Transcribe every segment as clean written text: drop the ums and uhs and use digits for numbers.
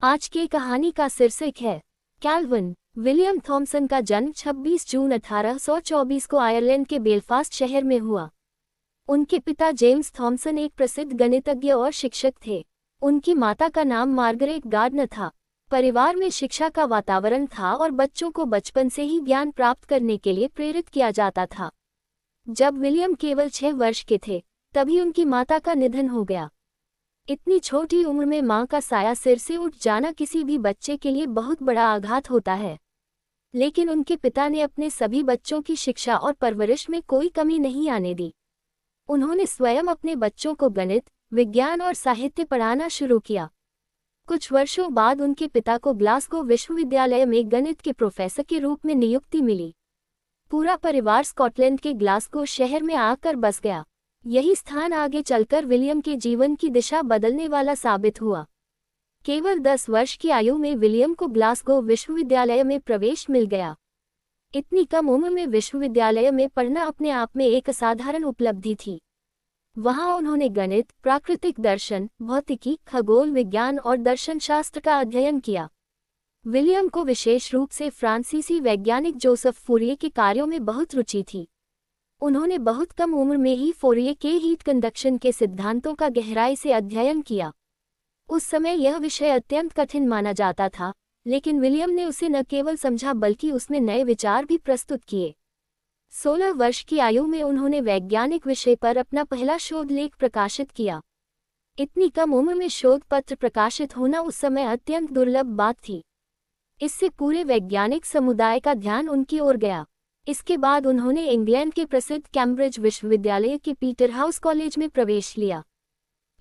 आज की कहानी का शीर्षक है कैल्विन। विलियम थॉमसन का जन्म 26 जून 1824 को आयरलैंड के बेलफास्ट शहर में हुआ। उनके पिता जेम्स थॉमसन एक प्रसिद्ध गणितज्ञ और शिक्षक थे। उनकी माता का नाम मार्गरेट गार्डनर था। परिवार में शिक्षा का वातावरण था और बच्चों को बचपन से ही ज्ञान प्राप्त करने के लिए प्रेरित किया जाता था। जब विलियम केवल 6 वर्ष के थे, तभी उनकी माता का निधन हो गया। इतनी छोटी उम्र में मां का साया सिर से उठ जाना किसी भी बच्चे के लिए बहुत बड़ा आघात होता है। लेकिन उनके पिता ने अपने सभी बच्चों की शिक्षा और परवरिश में कोई कमी नहीं आने दी। उन्होंने स्वयं अपने बच्चों को गणित, विज्ञान और साहित्य पढ़ाना शुरू किया। कुछ वर्षों बाद उनके पिता को ग्लासगो विश्वविद्यालय में गणित के प्रोफेसर के रूप में नियुक्ति मिली। पूरा परिवार स्कॉटलैंड के ग्लासगो शहर में आकर बस गया। यही स्थान आगे चलकर विलियम के जीवन की दिशा बदलने वाला साबित हुआ। केवल 10 वर्ष की आयु में विलियम को ग्लासगो विश्वविद्यालय में प्रवेश मिल गया। इतनी कम उम्र में विश्वविद्यालय में पढ़ना अपने आप में एक असाधारण उपलब्धि थी। वहां उन्होंने गणित, प्राकृतिक दर्शन, भौतिकी, खगोल विज्ञान और दर्शनशास्त्र का अध्ययन किया। विलियम को विशेष रूप से फ्रांसीसी वैज्ञानिक जोसेफ फूरिये के कार्यों में बहुत रुचि थी। उन्होंने बहुत कम उम्र में ही फूरिये के हीट कंडक्शन के सिद्धांतों का गहराई से अध्ययन किया। उस समय यह विषय अत्यंत कठिन माना जाता था, लेकिन विलियम ने उसे न केवल समझा बल्कि उसमें नए विचार भी प्रस्तुत किए। 16 वर्ष की आयु में उन्होंने वैज्ञानिक विषय पर अपना पहला शोध लेख प्रकाशित किया। इतनी कम उम्र में शोध पत्र प्रकाशित होना उस समय अत्यंत दुर्लभ बात थी। इससे पूरे वैज्ञानिक समुदाय का ध्यान उनकी ओर गया। इसके बाद उन्होंने इंग्लैंड के प्रसिद्ध कैम्ब्रिज विश्वविद्यालय के पीटरहाउस कॉलेज में प्रवेश लिया।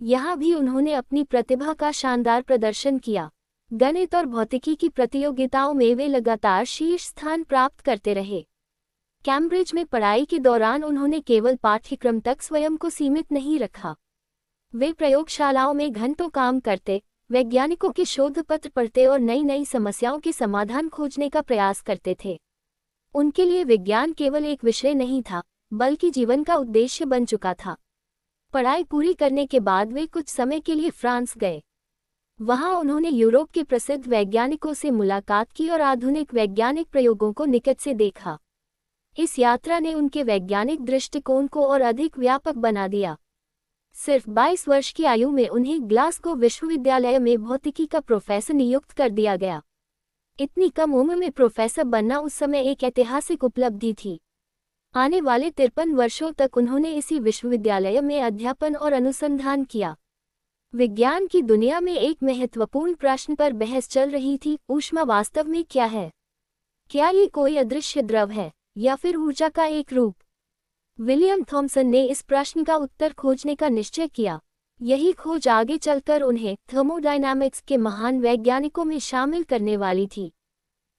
यहाँ भी उन्होंने अपनी प्रतिभा का शानदार प्रदर्शन किया। गणित और भौतिकी की प्रतियोगिताओं में वे लगातार शीर्ष स्थान प्राप्त करते रहे। कैम्ब्रिज में पढ़ाई के दौरान उन्होंने केवल पाठ्यक्रम तक स्वयं को सीमित नहीं रखा। वे प्रयोगशालाओं में घंटों काम करते, वैज्ञानिकों के शोध पत्र पढ़ते और नई नई समस्याओं के समाधान खोजने का प्रयास करते थे। उनके लिए विज्ञान केवल एक विषय नहीं था, बल्कि जीवन का उद्देश्य बन चुका था। पढ़ाई पूरी करने के बाद वे कुछ समय के लिए फ्रांस गए। वहां उन्होंने यूरोप के प्रसिद्ध वैज्ञानिकों से मुलाकात की और आधुनिक वैज्ञानिक प्रयोगों को निकट से देखा। इस यात्रा ने उनके वैज्ञानिक दृष्टिकोण को और अधिक व्यापक बना दिया। सिर्फ 22 वर्ष की आयु में उन्हें ग्लासगो विश्वविद्यालय में भौतिकी का प्रोफेसर नियुक्त कर दिया गया। इतनी कम उम्र में प्रोफेसर बनना उस समय एक ऐतिहासिक उपलब्धि थी। आने वाले 53 वर्षों तक उन्होंने इसी विश्वविद्यालय में अध्यापन और अनुसंधान किया। विज्ञान की दुनिया में एक महत्वपूर्ण प्रश्न पर बहस चल रही थी, ऊष्मा वास्तव में क्या है? क्या ये कोई अदृश्य द्रव है या फिर ऊर्जा का एक रूप? विलियम थॉमसन ने इस प्रश्न का उत्तर खोजने का निश्चय किया। यही खोज आगे चलकर उन्हें थर्मोडायनामिक्स के महान वैज्ञानिकों में शामिल करने वाली थी।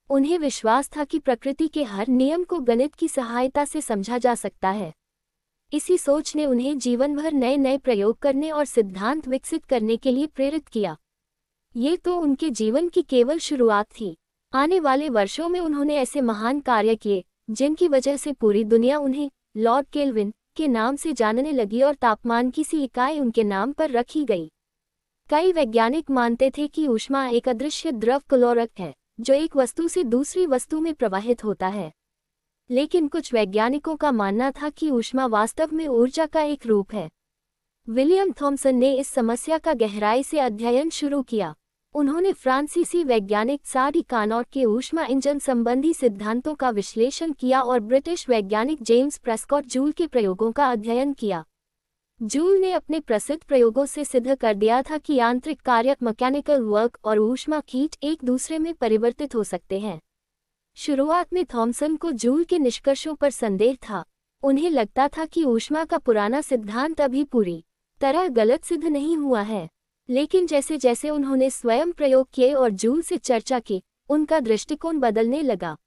उन्हें विश्वास था कि प्रकृति के हर नियम को गणित की सहायता से समझा जा सकता है। इसी सोच ने उन्हें जीवन भर नए नए प्रयोग करने और सिद्धांत विकसित करने के लिए प्रेरित किया। ये तो उनके जीवन की केवल शुरुआत थी। आने वाले वर्षों में उन्होंने ऐसे महान कार्य किए जिनकी वजह से पूरी दुनिया उन्हें लॉर्ड केल्विन के नाम से जानने लगी और तापमान की सी इकाई उनके नाम पर रखी गई। कई वैज्ञानिक मानते थे कि ऊष्मा एक अदृश्य द्रव क्लोरक है, जो एक वस्तु से दूसरी वस्तु में प्रवाहित होता है। लेकिन कुछ वैज्ञानिकों का मानना था कि ऊष्मा वास्तव में ऊर्जा का एक रूप है। विलियम थॉमसन ने इस समस्या का गहराई से अध्ययन शुरू किया। उन्होंने फ्रांसीसी वैज्ञानिक साडी कार्नोट के ऊष्मा इंजन संबंधी सिद्धांतों का विश्लेषण किया और ब्रिटिश वैज्ञानिक जेम्स प्रेस्कॉट जूल के प्रयोगों का अध्ययन किया। जूल ने अपने प्रसिद्ध प्रयोगों से सिद्ध कर दिया था कि यांत्रिक कार्य मैकेनिकल वर्क और ऊष्मा हीट एक दूसरे में परिवर्तित हो सकते हैं। शुरुआत में थॉमसन को जूल के निष्कर्षों पर संदेह था। उन्हें लगता था कि ऊष्मा का पुराना सिद्धांत अभी पूरी तरह गलत सिद्ध नहीं हुआ है। लेकिन जैसे जैसे उन्होंने स्वयं प्रयोग किए और जूल से चर्चा की, उनका दृष्टिकोण बदलने लगा।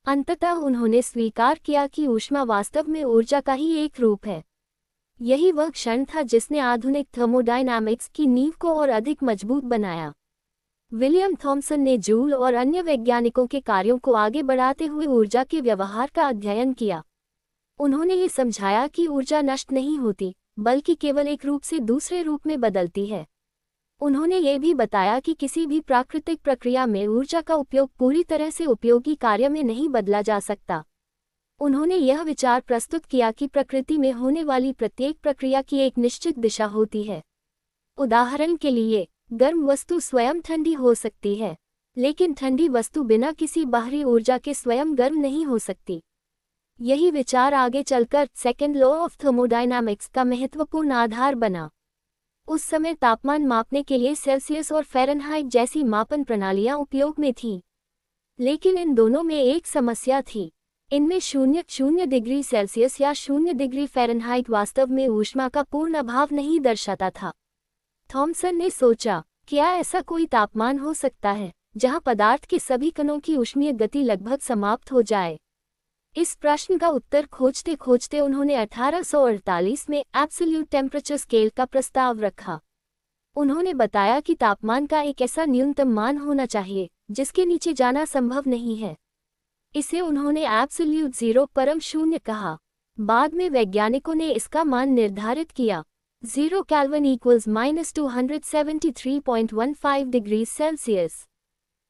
अंततः उन्होंने स्वीकार किया कि ऊष्मा वास्तव में ऊर्जा का ही एक रूप है। यही वह क्षण था जिसने आधुनिक थर्मोडायनामिक्स की नींव को और अधिक मजबूत बनाया। विलियम थॉमसन ने जूल और अन्य वैज्ञानिकों के कार्यों को आगे बढ़ाते हुए ऊर्जा के व्यवहार का अध्ययन किया। उन्होंने ये समझाया कि ऊर्जा नष्ट नहीं होती, बल्कि केवल एक रूप से दूसरे रूप में बदलती है। उन्होंने ये भी बताया कि किसी भी प्राकृतिक प्रक्रिया में ऊर्जा का उपयोग पूरी तरह से उपयोगी कार्य में नहीं बदला जा सकता। उन्होंने यह विचार प्रस्तुत किया कि प्रकृति में होने वाली प्रत्येक प्रक्रिया की एक निश्चित दिशा होती है। उदाहरण के लिए, गर्म वस्तु स्वयं ठंडी हो सकती है, लेकिन ठंडी वस्तु बिना किसी बाहरी ऊर्जा के स्वयं गर्म नहीं हो सकती। यही विचार आगे चलकर सेकेंड लॉ ऑफ थर्मोडायनामिक्स का महत्वपूर्ण आधार बना। उस समय तापमान मापने के लिए सेल्सियस और फ़ारेनहाइट जैसी मापन प्रणालियां उपयोग में थीं। लेकिन इन दोनों में एक समस्या थी। इनमें 0 डिग्री सेल्सियस या 0 डिग्री फ़ारेनहाइट वास्तव में ऊष्मा का पूर्ण अभाव नहीं दर्शाता था। थॉमसन ने सोचा, क्या ऐसा कोई तापमान हो सकता है जहां पदार्थ के सभी कणों की ऊष्मीय गति लगभग समाप्त हो जाए? इस प्रश्न का उत्तर खोजते खोजते उन्होंने 1848 में एब्सोल्यूट टेम्परेचर स्केल का प्रस्ताव रखा। उन्होंने बताया कि तापमान का एक ऐसा न्यूनतम मान होना चाहिए जिसके नीचे जाना संभव नहीं है। इसे उन्होंने एब्सोल्यूट ज़ीरो परम शून्य कहा। बाद में वैज्ञानिकों ने इसका मान निर्धारित किया। 0 केल्विन इक्वल्स -273.15 डिग्री सेल्सियस।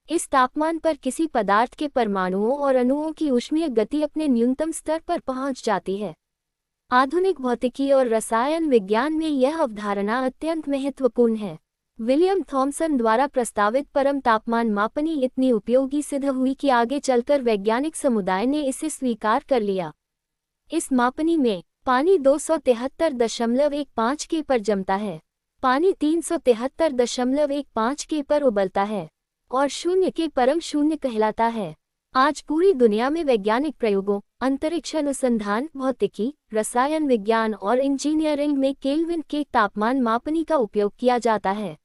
इस तापमान पर किसी पदार्थ के परमाणुओं और अणुओं की ऊष्मीय गति अपने न्यूनतम स्तर पर पहुंच जाती है। आधुनिक भौतिकी और रसायन विज्ञान में यह अवधारणा अत्यंत महत्वपूर्ण है। विलियम थॉमसन द्वारा प्रस्तावित परम तापमान मापनी इतनी उपयोगी सिद्ध हुई कि आगे चलकर वैज्ञानिक समुदाय ने इसे स्वीकार कर लिया। इस मापनी में पानी 273.15 के पर जमता है, पानी 373.15 के पर उबलता है और 0 के परम शून्य कहलाता है। आज पूरी दुनिया में वैज्ञानिक प्रयोगों, अंतरिक्ष अनुसंधान, भौतिकी, रसायन विज्ञान और इंजीनियरिंग में केल्विन के तापमान मापनी का उपयोग किया जाता है।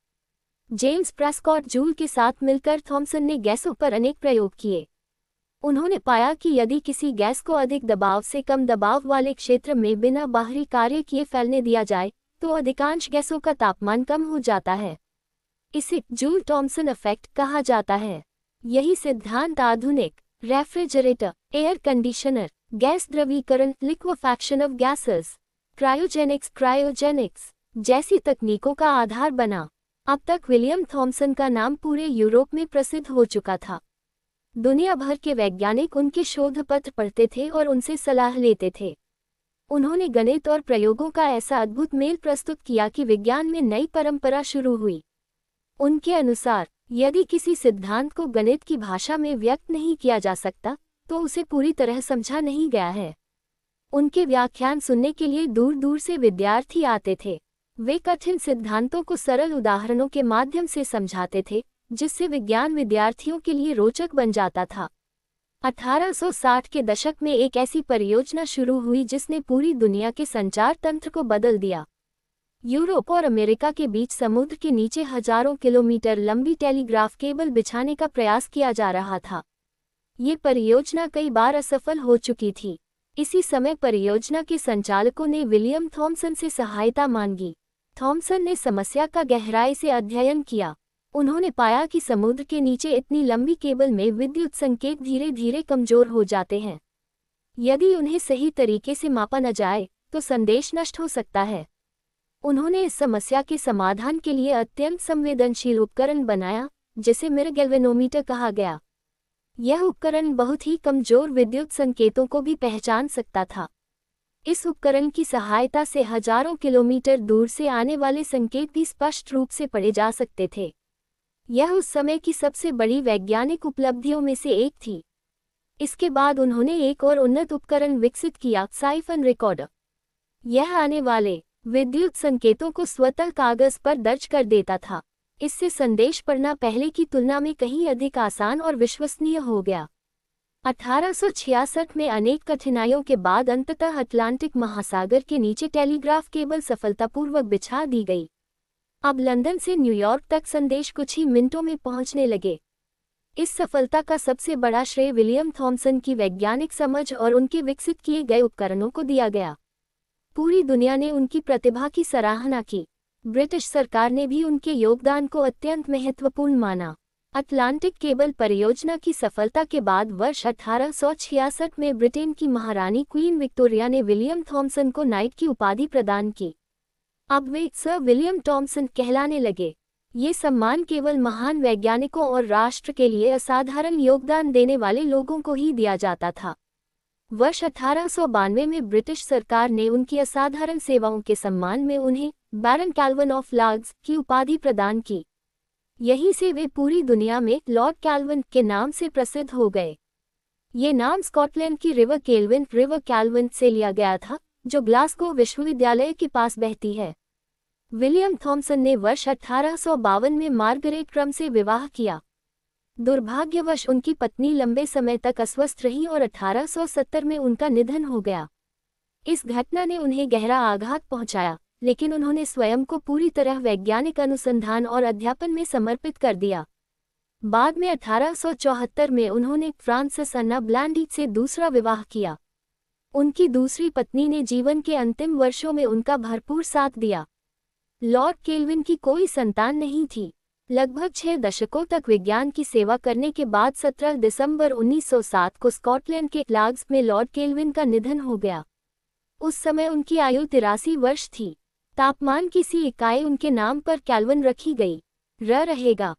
जेम्स प्रेस्कॉट जूल के साथ मिलकर थॉमसन ने गैसों पर अनेक प्रयोग किए। उन्होंने पाया कि यदि किसी गैस को अधिक दबाव से कम दबाव वाले क्षेत्र में बिना बाहरी कार्य किए फैलने दिया जाए तो अधिकांश गैसों का तापमान कम हो जाता है। इसे जूल-थॉमसन इफेक्ट कहा जाता है। यही सिद्धांत आधुनिक रेफ्रिजरेटर, एयर कंडीशनर, गैस द्रवीकरण, लिक्विफैक्शन ऑफ गैसेस, क्रायोजेनिक्स जैसी तकनीकों का आधार बना। अब तक विलियम थॉमसन का नाम पूरे यूरोप में प्रसिद्ध हो चुका था। दुनिया भर के वैज्ञानिक उनके शोध पत्र पढ़ते थे और उनसे सलाह लेते थे। उन्होंने गणित और प्रयोगों का ऐसा अद्भुत मेल प्रस्तुत किया कि विज्ञान में नई परंपरा शुरू हुई। उनके अनुसार, यदि किसी सिद्धांत को गणित की भाषा में व्यक्त नहीं किया जा सकता, तो उसे पूरी तरह समझा नहीं गया है। उनके व्याख्यान सुनने के लिए दूर दूर से विद्यार्थी आते थे। वे कठिन सिद्धांतों को सरल उदाहरणों के माध्यम से समझाते थे, जिससे विज्ञान विद्यार्थियों के लिए रोचक बन जाता था। 1860 के दशक में एक ऐसी परियोजना शुरू हुई जिसने पूरी दुनिया के संचार तंत्र को बदल दिया। यूरोप और अमेरिका के बीच समुद्र के नीचे हजारों किलोमीटर लंबी टेलीग्राफ केबल बिछाने का प्रयास किया जा रहा था। ये परियोजना कई बार असफल हो चुकी थी। इसी समय परियोजना के संचालकों ने विलियम थॉमसन से सहायता मांगी। थॉमसन ने समस्या का गहराई से अध्ययन किया। उन्होंने पाया कि समुद्र के नीचे इतनी लंबी केबल में विद्युत संकेत धीरे धीरे कमजोर हो जाते हैं। यदि उन्हें सही तरीके से मापा न जाए तो संदेश नष्ट हो सकता है। उन्होंने इस समस्या के समाधान के लिए अत्यंत संवेदनशील उपकरण बनाया, जिसे मिरर गैल्वेनोमीटर कहा गया। यह उपकरण बहुत ही कमजोर विद्युत संकेतों को भी पहचान सकता था। इस उपकरण की सहायता से हजारों किलोमीटर दूर से आने वाले संकेत भी स्पष्ट रूप से पढ़े जा सकते थे। यह उस समय की सबसे बड़ी वैज्ञानिक उपलब्धियों में से एक थी। इसके बाद उन्होंने एक और उन्नत उपकरण विकसित किया, साइफन रिकॉर्डर। यह आने वाले विद्युत संकेतों को स्वतः कागज पर दर्ज कर देता था। इससे संदेश पढ़ना पहले की तुलना में कहीं अधिक आसान और विश्वसनीय हो गया। 1866 में अनेक कठिनाइयों के बाद अंततः अटलांटिक महासागर के नीचे टेलीग्राफ केबल सफलतापूर्वक बिछा दी गई। अब लंदन से न्यूयॉर्क तक संदेश कुछ ही मिनटों में पहुंचने लगे। इस सफलता का सबसे बड़ा श्रेय विलियम थॉमसन की वैज्ञानिक समझ और उनके विकसित किए गए उपकरणों को दिया गया। पूरी दुनिया ने उनकी प्रतिभा की सराहना की। ब्रिटिश सरकार ने भी उनके योगदान को अत्यंत महत्वपूर्ण माना। अटलांटिक केबल परियोजना की सफलता के बाद वर्ष 1866 में ब्रिटेन की महारानी क्वीन विक्टोरिया ने विलियम थॉमसन को नाइट की उपाधि प्रदान की। अब वे सर विलियम थॉमसन कहलाने लगे। ये सम्मान केवल महान वैज्ञानिकों और राष्ट्र के लिए असाधारण योगदान देने वाले लोगों को ही दिया जाता था। वर्ष 1892 में ब्रिटिश सरकार ने उनकी असाधारण सेवाओं के सम्मान में उन्हें बैरन कैल्विन ऑफ लार्ग्स की उपाधि प्रदान की। यहीं से वे पूरी दुनिया में लॉर्ड कैल्विन के नाम से प्रसिद्ध हो गए। ये नाम स्कॉटलैंड की रिवर कैल्विन से लिया गया था, जो ग्लासगो विश्वविद्यालय के पास बहती है। विलियम थॉम्सन ने वर्ष 1852 में मार्गरेट क्रम से विवाह किया। दुर्भाग्यवश उनकी पत्नी लंबे समय तक अस्वस्थ रही और 1870 में उनका निधन हो गया। इस घटना ने उन्हें गहरा आघात पहुंचाया, लेकिन उन्होंने स्वयं को पूरी तरह वैज्ञानिक अनुसंधान और अध्यापन में समर्पित कर दिया। बाद में 1874 में उन्होंने फ्रांसिस अन्ना ब्लैंडी से दूसरा विवाह किया। उनकी दूसरी पत्नी ने जीवन के अंतिम वर्षों में उनका भरपूर साथ दिया। लॉर्ड केल्विन की कोई संतान नहीं थी। लगभग 6 दशकों तक विज्ञान की सेवा करने के बाद 17 दिसंबर 1907 को स्कॉटलैंड के लार्ग्स में लॉर्ड केल्विन का निधन हो गया। उस समय उनकी आयु 83 वर्ष थी। तापमान की सी इकाई उनके नाम पर केल्विन रखी गई। रहेगा।